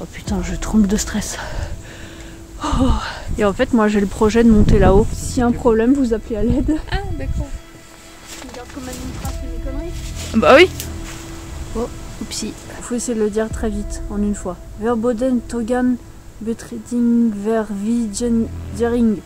Oh putain, je tremble de stress. Oh. Et en fait, moi j'ai le projet de monter là-haut. S'il y a un problème, vous appelez à l'aide. Ah, d'accord. Tu regardes comme Minecraft et mes conneries. Bah oui. Oh, oupsie. Faut essayer de le dire très vite, en une fois. Verboden, Togan, Betreting, Vervigendering.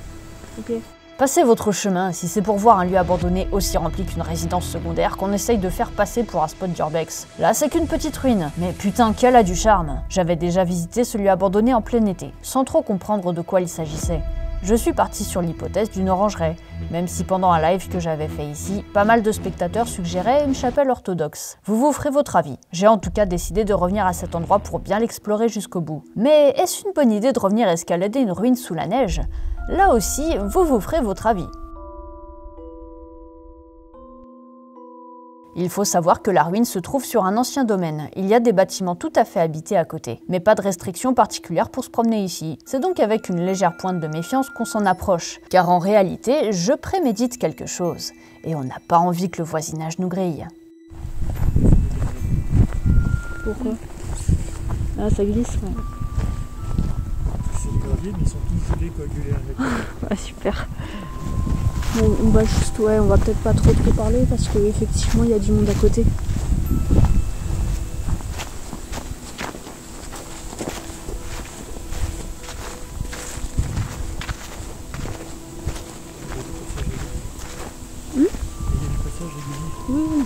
Ok. Passez votre chemin si c'est pour voir un lieu abandonné aussi rempli qu'une résidence secondaire qu'on essaye de faire passer pour un spot d'urbex. Là, c'est qu'une petite ruine, mais putain qu'elle a du charme. J'avais déjà visité ce lieu abandonné en plein été, sans trop comprendre de quoi il s'agissait. Je suis parti sur l'hypothèse d'une orangerie, même si pendant un live que j'avais fait ici, pas mal de spectateurs suggéraient une chapelle orthodoxe. Vous vous ferez votre avis. J'ai en tout cas décidé de revenir à cet endroit pour bien l'explorer jusqu'au bout. Mais est-ce une bonne idée de revenir escalader une ruine sous la neige ? Là aussi, vous vous ferez votre avis. Il faut savoir que la ruine se trouve sur un ancien domaine. Il y a des bâtiments tout à fait habités à côté, mais pas de restrictions particulières pour se promener ici. C'est donc avec une légère pointe de méfiance qu'on s'en approche, car en réalité, je prémédite quelque chose, et on n'a pas envie que le voisinage nous grille. Pourquoi? Ah, ça glisse, ouais. C'est des graviers, mais ils sont tous gelés, coagulés avec. Ouais, super. Bon, on va juste, ouais, on va peut-être pas trop parler parce qu'effectivement il y a du monde à côté. Il y a du passage régulier. Oui.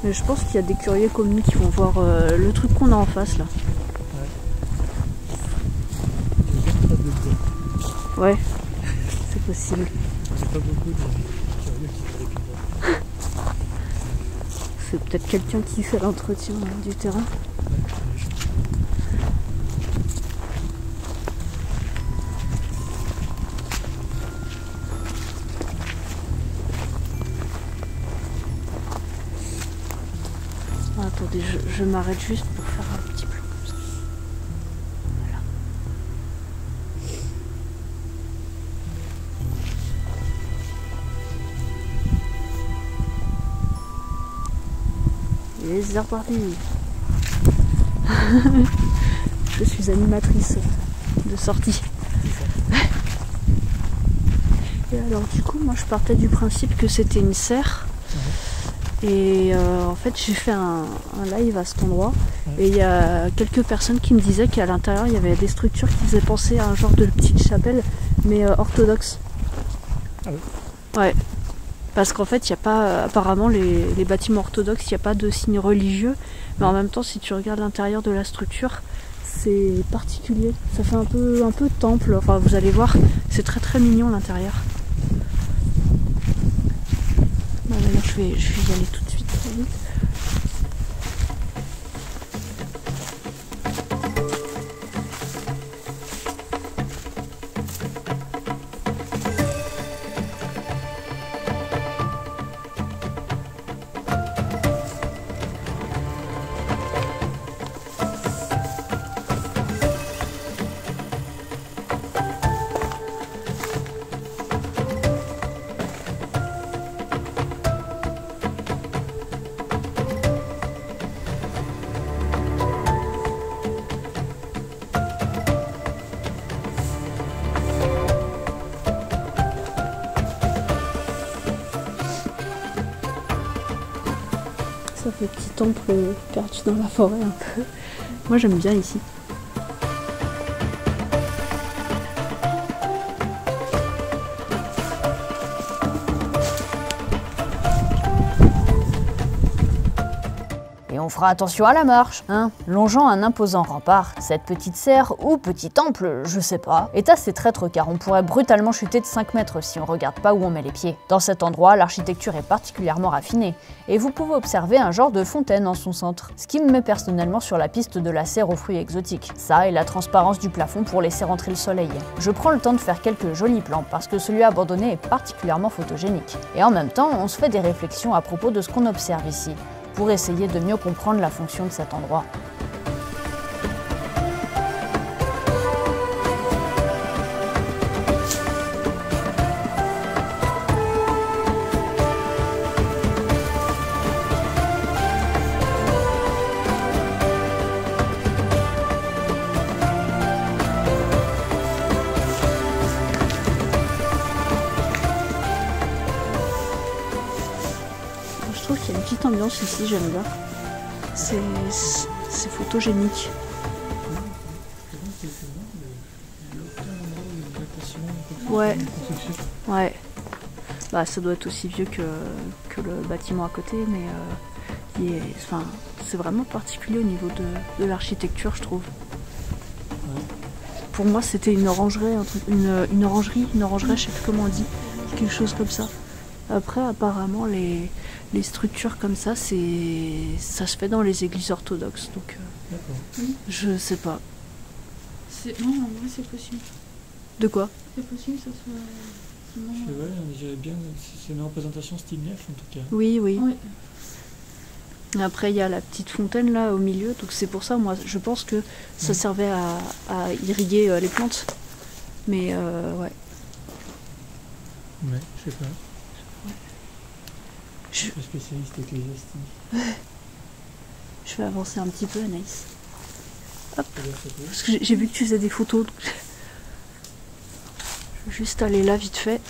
Mais je pense qu'il y a des curieux comme nous qui vont voir le truc qu'on a en face là. Ouais, c'est possible. Il n'y a pas beaucoup de curieux qui vont récupérer. C'est peut-être quelqu'un qui fait l'entretien du terrain. Ah, attendez, je m'arrête juste pour faire un petit plan comme ça. Voilà. Et c'est reparti. Je suis animatrice de sortie. Et alors du coup, moi je partais du principe que c'était une serre. Et en fait j'ai fait un live à cet endroit. Et il y a quelques personnes qui me disaient qu'à l'intérieur il y avait des structures qui faisaient penser à un genre de petite chapelle, mais orthodoxe. Ah oui. Ouais. Parce qu'en fait, il n'y a pas, apparemment, les bâtiments orthodoxes, il n'y a pas de signes religieux. Mais en même temps, si tu regardes l'intérieur de la structure, c'est particulier. Ça fait un peu temple. Enfin, vous allez voir, c'est très très mignon l'intérieur. Bah, d'ailleurs, je vais y aller tout de suite, très vite. Ça fait petit temple perdu dans la forêt un peu. Moi j'aime bien ici. Et on fera attention à la marche, hein. Longeant un imposant rempart, cette petite serre, ou petit temple, je sais pas, est assez traître car on pourrait brutalement chuter de 5 mètres si on regarde pas où on met les pieds. Dans cet endroit, l'architecture est particulièrement raffinée, et vous pouvez observer un genre de fontaine en son centre, ce qui me met personnellement sur la piste de la serre aux fruits exotiques. Ça et la transparence du plafond pour laisser rentrer le soleil. Je prends le temps de faire quelques jolis plans parce que ce lieu abandonné est particulièrement photogénique. Et en même temps, on se fait des réflexions à propos de ce qu'on observe ici, pour essayer de mieux comprendre la fonction de cet endroit. ambiance ici, j'aime bien. C'est photogénique. Ouais. Ouais. Bah, ça doit être aussi vieux que le bâtiment à côté, mais enfin, c'est vraiment particulier au niveau de l'architecture, je trouve. Ouais. Pour moi, c'était une orangerie, une orangerie, je sais plus comment on dit, quelque chose comme ça. Après, apparemment, les structures comme ça, ça se fait dans les églises orthodoxes, donc je sais pas. Non, en vrai, c'est possible. De quoi? C'est possible que ça soit... Ouais, on dirait bien, c'est une représentation style nef en tout cas. Oui, oui. Ouais. Après, il y a la petite fontaine là au milieu, donc c'est pour ça, moi, je pense que ça servait à irriguer les plantes. Mais ouais. Ouais, je sais pas. Je suis spécialiste ecclésiastique. Je vais avancer un petit peu, Anaïs. Hop. Parce que j'ai vu que tu faisais des photos. Donc... je vais juste aller là vite fait.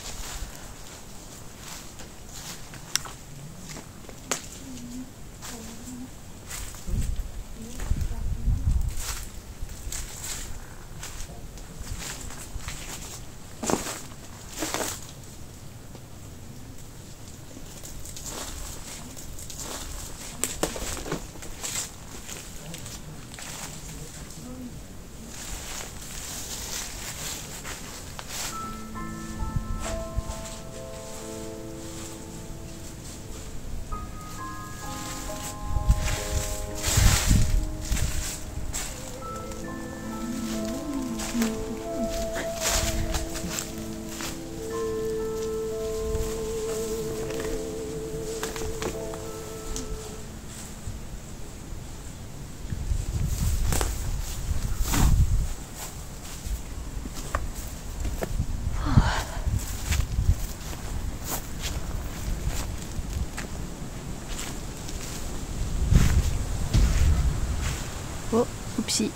Oh, oupsie.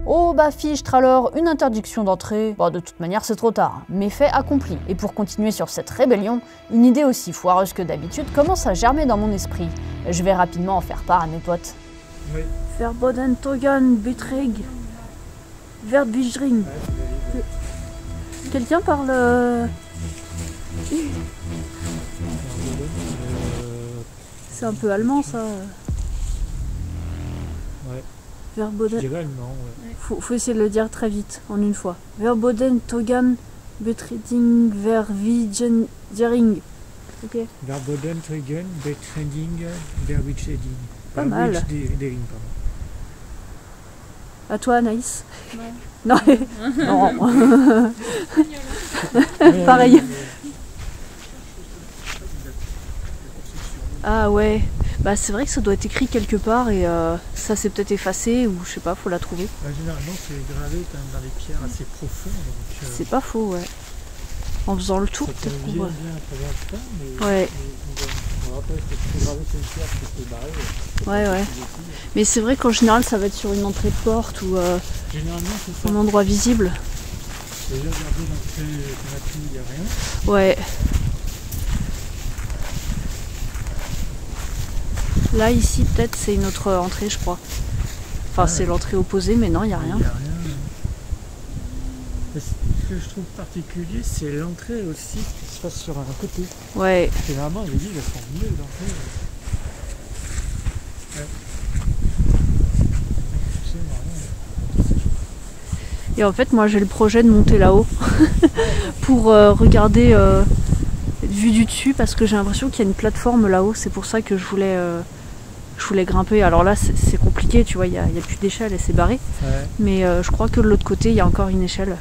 Oh bah fichtre alors, une interdiction d'entrée. Bon, de toute manière c'est trop tard, mais fait accompli. Et pour continuer sur cette rébellion, une idée aussi foireuse que d'habitude commence à germer dans mon esprit. Je vais rapidement en faire part à mes potes. Oui. Verboten Togan Beträg Verdbijring. Quelqu'un parle... C'est un peu allemand ça. Ouais. Verboten... Je dirais allemand, ouais. Faut essayer de le dire très vite, en une fois. Verboten Togan Beträding Verwijering. Ok. Verboten Togan Beträding Verwijering. Pas mal. Verwijering, pardon. À toi, Anaïs. Ouais. Non, non. Pareil. Ah ouais. Bah c'est vrai que ça doit être écrit quelque part et ça s'est peut-être effacé ou je sais pas, faut la trouver. Généralement c'est gravé quand même dans les pierres assez profondes. C'est pas faux, ouais. En faisant le tour, ça peut-être qu'on vient voit. bien à travers le temps, mais Ouais. après c'est gravé sur une pierre qui s'est barrée. Ouais, ouais. Mais c'est vrai qu'en général ça va être sur une entrée de porte ou Généralement c'est ça. un endroit visible. J'ai déjà regardé l'entrée qu'on a pris, il n'y a rien. Ouais. Là ici peut-être c'est une autre entrée je crois. Enfin c'est l'entrée opposée mais non il n'y a rien. Il n'y a rien. Mais ce que je trouve particulier c'est l'entrée aussi qui se passe sur un côté. Ouais. Généralement les livres elles sont mieux l'entrée. Ouais. Et en fait moi j'ai le projet de monter là-haut pour regarder vue du dessus parce que j'ai l'impression qu'il y a une plateforme là-haut, c'est pour ça que je voulais grimper. Alors là c'est compliqué, tu vois, il y a plus d'échelle et c'est barré. Ouais. Mais je crois que de l'autre côté il y a encore une échelle.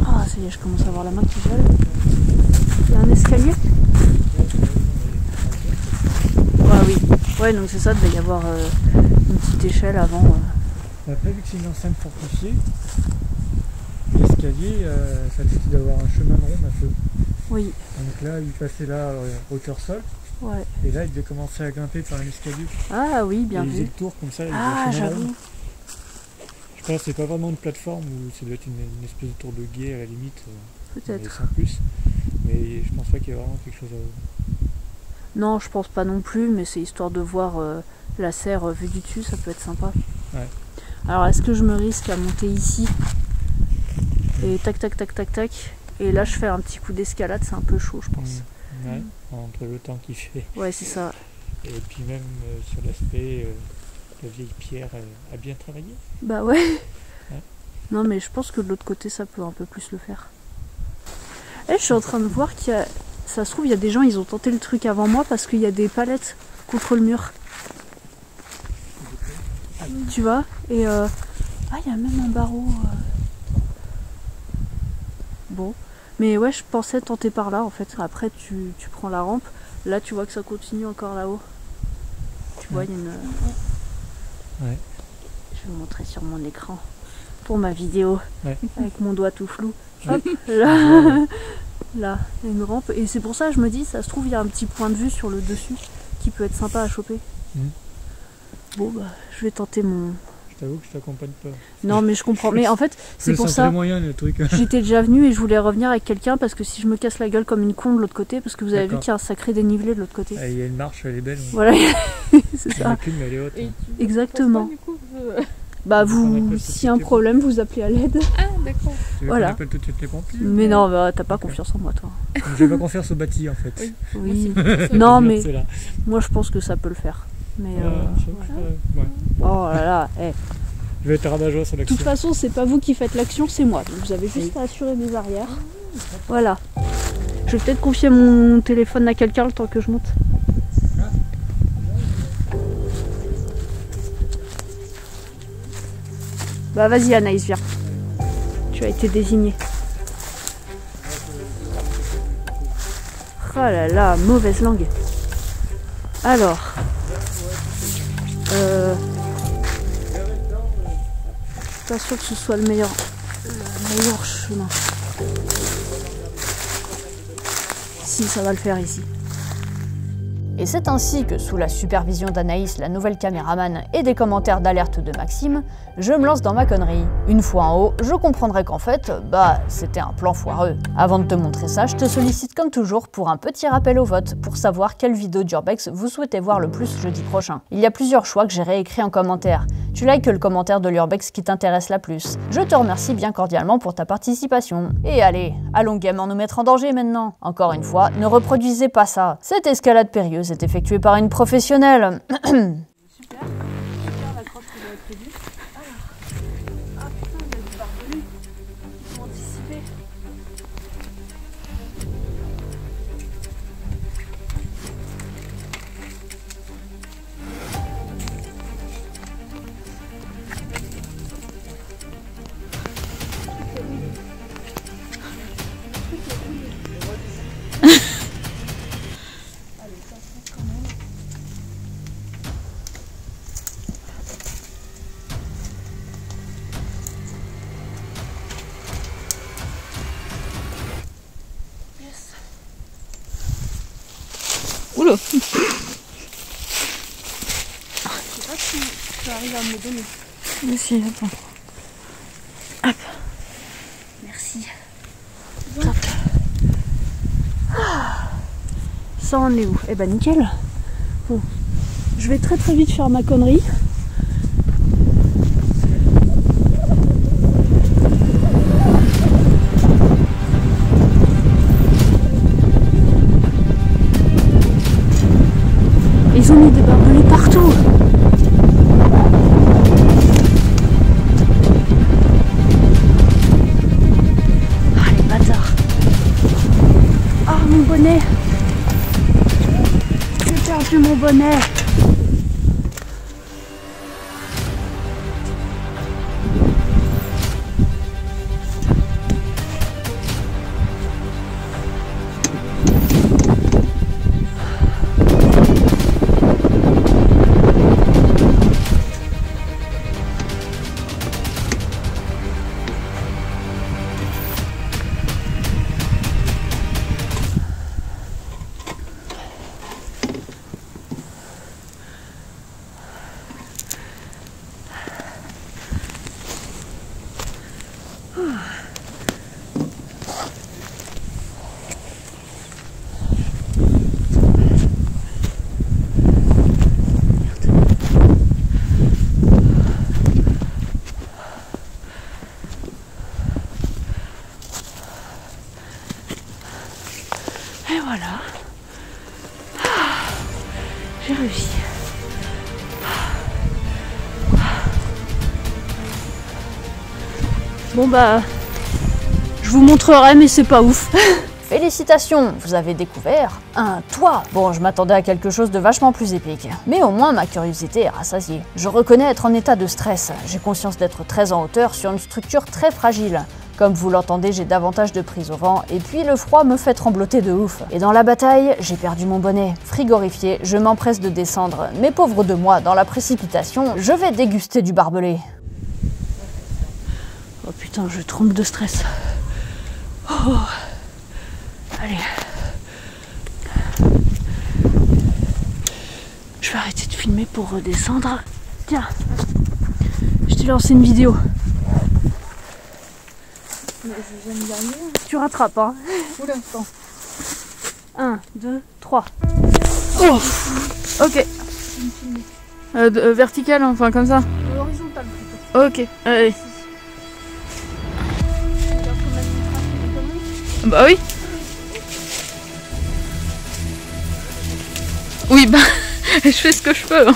Ah ça y est, je commence à avoir la main qui gèle. Il y a un escalier? Ah oui, ouais donc c'est ça, il devait y avoir une petite échelle avant. Après vu que c'est une enceinte fortifiée, l'escalier ça décide d'avoir un chemin de ronde un peu. Oui. Donc là il passait là hauteur sol. Ouais. Et là il devait commencer à grimper par un escalier. Ah oui, bien et il faisait vu. le tour comme ça. Ah il faisait un chemin de j'avoue. ronde. Je Enfin, c'est pas vraiment une plateforme où ça doit être une espèce de tour de guet à la limite. Mais Peut-être. sans plus. Mais je pense pas qu'il y ait vraiment quelque chose à... Non, je pense pas non plus, mais c'est histoire de voir la serre vue du dessus, ça peut être sympa. Ouais. Alors, est-ce que je me risque à monter ici et tac, tac, tac, tac, tac, et là je fais un petit coup d'escalade, c'est un peu chaud, je pense. Ouais, entre le temps qu'il fait. Ouais, c'est ça. Et puis même sur l'aspect, la vieille pierre a bien travaillé. Bah ouais. Ouais. Non, mais je pense que de l'autre côté, ça peut un peu plus le faire. Eh, je suis en train de voir qu'il y a... Ça se trouve, il y a des gens, ils ont tenté le truc avant moi parce qu'il y a des palettes contre le mur. Tu vois? Et ah, il y a même un barreau. Bon. Mais ouais, je pensais tenter par là en fait. Après, tu prends la rampe. Là, tu vois que ça continue encore là-haut. Tu vois, il y a une. Ouais. Je vais vous montrer sur mon écran pour ma vidéo. Ouais. Avec mon doigt tout flou. Ouais. Hop, là. Là, il y a une rampe. Et c'est pour ça, je me dis, ça se trouve, il y a un petit point de vue sur le dessus qui peut être sympa à choper. Bon, bah, je vais tenter mon. Je t'avoue que je t'accompagne pas. Non, mais je comprends. Mais en fait, c'est pour Le ça. moyen, le truc. J'étais déjà venue et je voulais revenir avec quelqu'un parce que si je me casse la gueule comme une con de l'autre côté, parce que vous avez vu D'accord. qu'il y a un sacré dénivelé de l'autre côté. Ah, il y a une marche, elle est belle. Voilà, c'est Il y en a ça. qu'une, mais elle est haute. Et tu Exactement. passes pas, du coup, Bah, On appelle vous, ça s'il y a un tout est problème, vous appelez à l'aide. Ah, d'accord. Tu veux Voilà. qu'on appelle tout de suite les pompiers? Mais non, bah, t'as pas confiance en moi, toi. J'ai pas confiance au bâti en fait. Oui. Oui. Moi, c'est pour ça. Non, mais C'est là. moi, je pense que ça peut le faire. Mais. Ouais. Oh là là, eh. Je vais être rabat-joie sur De l'action. toute façon, c'est pas vous qui faites l'action, c'est moi. Donc vous avez juste à assurer mes arrières. Voilà. Je vais peut-être confier mon téléphone à quelqu'un le temps que je monte. Bah vas-y Anaïs, viens. Tu as été désignée. Oh là là, mauvaise langue. Alors. Pas sûr que ce soit le meilleur chemin. Si, ça va le faire ici. Et c'est ainsi que, sous la supervision d'Anaïs, la nouvelle caméraman, et des commentaires d'alerte de Maxime, je me lance dans ma connerie. Une fois en haut, je comprendrai qu'en fait, bah, c'était un plan foireux. Avant de te montrer ça, je te sollicite comme toujours pour un petit rappel au vote, pour savoir quelle vidéo d'Urbex vous souhaitez voir le plus jeudi prochain. Il y a plusieurs choix que j'ai réécrits en commentaire. Tu likes le commentaire de l'Urbex qui t'intéresse la plus. Je te remercie bien cordialement pour ta participation. Et allez, allons gaiement nous mettre en danger maintenant. Encore une fois, ne reproduisez pas ça. Cette escalade périlleuse est effectuée par une professionnelle. Super l'accroche que j'avais prévue. Alors, ah putain, il y a du barbelu. Faut anticiper. Oula. Je sais pas si tu arrives à me donner. Merci, attends. Merci. Top. Ah, ça en est où? Eh ben nickel. Bon, je vais très vite faire ma connerie. Ils ont mis des barbelés partout. Ah les bâtards. Ah mon bonnet. J'ai perdu mon bonnet. J'ai réussi. Bon bah, je vous montrerai, mais c'est pas ouf. Félicitations, vous avez découvert un toit. Bon, je m'attendais à quelque chose de vachement plus épique. Mais au moins, ma curiosité est rassasiée. Je reconnais être en état de stress. J'ai conscience d'être très en hauteur sur une structure très fragile. Comme vous l'entendez, j'ai davantage de prise au vent, et puis le froid me fait trembloter de ouf. Et dans la bataille, j'ai perdu mon bonnet. Frigorifié, je m'empresse de descendre. Mais pauvre de moi, dans la précipitation, je vais déguster du barbelé. Oh putain, je tremble de stress. Oh. Allez. Je vais arrêter de filmer pour redescendre. Tiens, je t'ai lancé une vidéo. Tu rattrapes, hein. Oula, attends. 1, 2, 3. Oh. Ok. Vertical, enfin comme ça. Horizontal plutôt. Ok, allez. Bah oui. Oui, bah, je fais ce que je peux. Hein.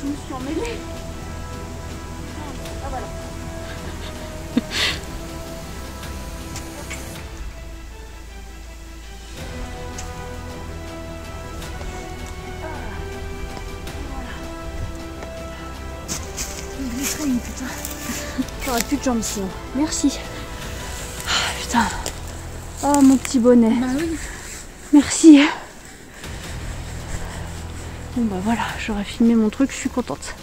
Je me suis emmêlée. Ah voilà. Putain. J'aurais plus de jambes sinon. Merci. Ah, putain. Oh mon petit bonnet. Bah oui. Merci. Bon bah voilà, j'aurais filmé mon truc, je suis contente.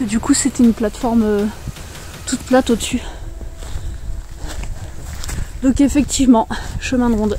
Et du coup c'était une plateforme toute plate au-dessus. Donc effectivement, chemin de ronde.